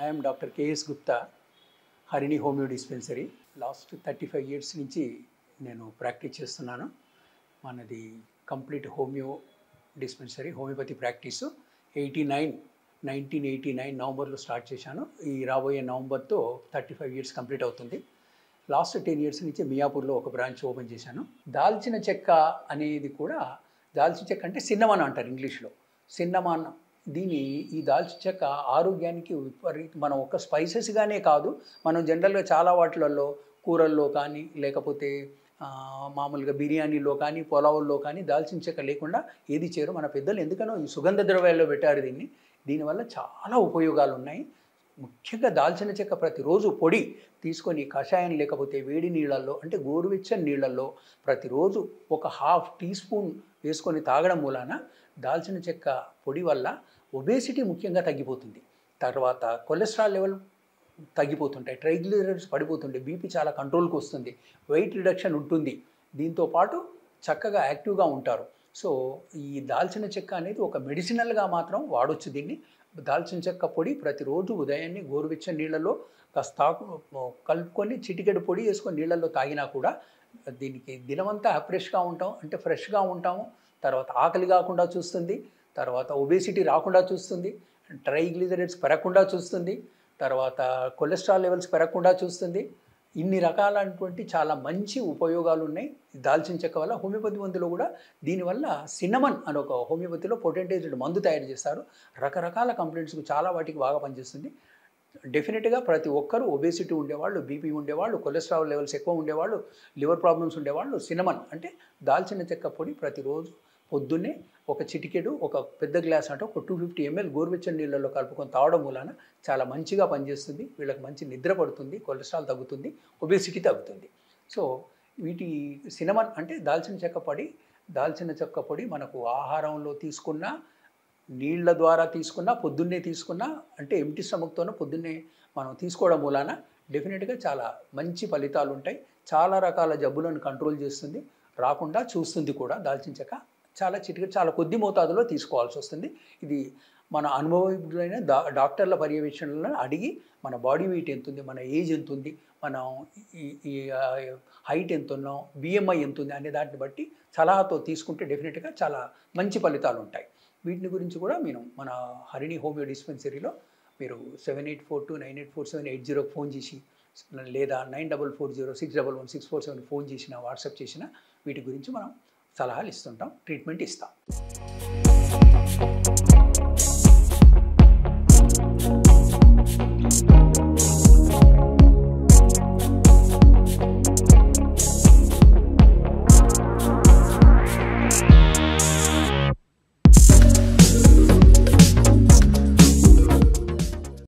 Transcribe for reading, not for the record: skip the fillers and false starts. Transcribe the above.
I am Dr. K.S. Gupta, Harini Homeo Dispensary. Last 35 years నుంచి నేను practice చేస్తున్నాను. మనది complete homeo dispensary homeopathy practice 1989 నవంబర్లో start చేశాను. ఈ రాబోయే నవంబర్తో 35 ఇయర్స్ కంప్లీట్ అవుతుంది. లాస్ట్ 10 ఇయర్స్ నుంచి మియాపూర్లో ఒక బ్రాంచ్ ఓపెన్ చేశాను. దాల్చిన చెక్క అనేది కూడా, దాల్చిన చెక్క అంటే సిన్నమన్ అంటారు ఇంగ్లీష్లో, సిన్నమన్. ఈ దాల్చిన చెక్క ఆరోగ్యానికి మనం ఒక స్పైసెస్గానే కాదు, మనం జనరల్గా చాలా వాటిలలో కూరల్లో కానీ లేకపోతే మామూలుగా బిర్యానీలో కానీ పులావుల్లో కానీ దాల్చిన చెక్క లేకుండా ఏది చేయరు. మన పెద్దలు ఎందుకనో ఈ సుగంధ ద్రవ్యాల్లో పెట్టారు దీన్ని. దీనివల్ల చాలా ఉపయోగాలు ఉన్నాయి. ముఖ్యంగా దాల్చిన చెక్క ప్రతిరోజు పొడి తీసుకొని కషాయం లేకపోతే వేడి నీళ్ళల్లో అంటే గోరువెచ్చని నీళ్ళల్లో ప్రతిరోజు ఒక ½ టీ స్పూన్ వేసుకొని తాగడం మూలాన దాల్చిన చెక్క పొడి వల్ల ఒబేసిటీ ముఖ్యంగా తగ్గిపోతుంది. తర్వాత కొలెస్ట్రాల్ లెవెల్ తగ్గిపోతుంటాయి, ట్రైగ్లిజరైడ్స్ పడిపోతుంటాయి, బీపీ చాలా కంట్రోల్కి వస్తుంది, వెయిట్ రిడక్షన్ ఉంటుంది. దీంతోపాటు చక్కగా యాక్టివ్గా ఉంటారు. సో ఈ దాల్చిన చెక్క అనేది ఒక మెడిసినల్గా మాత్రం వాడొచ్చు దీన్ని. దాల్చిన చెక్క పొడి ప్రతిరోజు ఉదయాన్నే గోరువెచ్చని నీళ్ళలో కాస్త కలుపుకొని చిటికెడు పొడి వేసుకొని నీళ్ళల్లో తాగినా కూడా దీనికి దినమంతా ఫ్రెష్గా ఉంటాం, అంటే ఫ్రెష్గా ఉంటాము. తర్వాత ఆకలి కాకుండా చూస్తుంది, తర్వాత ఒబేసిటీ రాకుండా చూస్తుంది, ట్రైగ్లిజరైడ్స్ పెరగకుండా చూస్తుంది, తర్వాత కొలెస్ట్రాల్ లెవెల్స్ పెరగకుండా చూస్తుంది. ఇన్ని రకాలైనటువంటి చాలా మంచి ఉపయోగాలు ఉన్నాయి దాల్చిన చెక్క వల్ల. హోమియోపతి మందులో కూడా దీనివల్ల సిన్నమన్ అని ఒక హోమియోపతిలో పొటెంటేజ్డ్ మందు తయారు చేస్తారు. రకరకాల కంప్లైంట్స్కి చాలా వాటికి బాగా పనిచేస్తుంది. డెఫినెట్గా ప్రతి ఒక్కరూ ఒబేసిటీ ఉండేవాళ్ళు, బీపీ ఉండేవాళ్ళు, కొలెస్ట్రాల్ లెవెల్స్ ఎక్కువ ఉండేవాళ్ళు, లివర్ ప్రాబ్లమ్స్ ఉండేవాళ్ళు సిన్నమన్ అంటే దాల్చిన చెక్క పొడి ప్రతిరోజు పొద్దున్నే ఒక చిటికెడు, ఒక పెద్ద గ్లాస్ అంటే ఒక 250 ml గోరువెచ్చని నీళ్ళల్లో కలుపుకొని తాగడం మూలాన చాలా మంచిగా పనిచేస్తుంది. వీళ్ళకి మంచి నిద్ర పడుతుంది, కొలెస్ట్రాల్ తగ్గుతుంది, ఒబేసిటీ తగ్గుతుంది. సో వీటి సిన్నమన్ అంటే దాల్చిన చెక్క పొడి మనకు ఆహారంలో తీసుకున్న, నీళ్ళ ద్వారా తీసుకున్నా, పొద్దున్నే తీసుకున్నా, అంటే ఎంటీ స్టమక్తోనే పొద్దున్నే మనం తీసుకోవడం మూలాన డెఫినెట్గా చాలా మంచి ఫలితాలు ఉంటాయి. చాలా రకాల జబ్బులను కంట్రోల్ చేస్తుంది, రాకుండా చూస్తుంది కూడా. దాల్చిన చెక్క చాలా కొద్ది మోతాదులో తీసుకోవాల్సి వస్తుంది. ఇది మన అనుభవజ్ఞులైన డాక్టర్ల పర్యవేక్షణలో అడిగి మన బాడీ వెయిట్ ఎంత ఉంది, మన ఏజ్ ఎంత ఉంది, మనం ఈ హైట్ ఎంత ఉన్నాం, BMI ఎంత ఉంది అనే దాన్ని బట్టి సలహాతో తీసుకుంటే డెఫినెట్గా చాలా మంచి ఫలితాలు ఉంటాయి. వీటిని గురించి కూడా మన హరిణి హోమియో డిస్పెన్సరీలో మీరు 7842984780 ఫోన్ చేసి, లేదా 9440611647 ఫోన్ చేసిన, వాట్సాప్ చేసిన వీటి గురించి మనం సలహాలు ఇస్తుంటాం, ట్రీట్మెంట్ ఇస్తాం.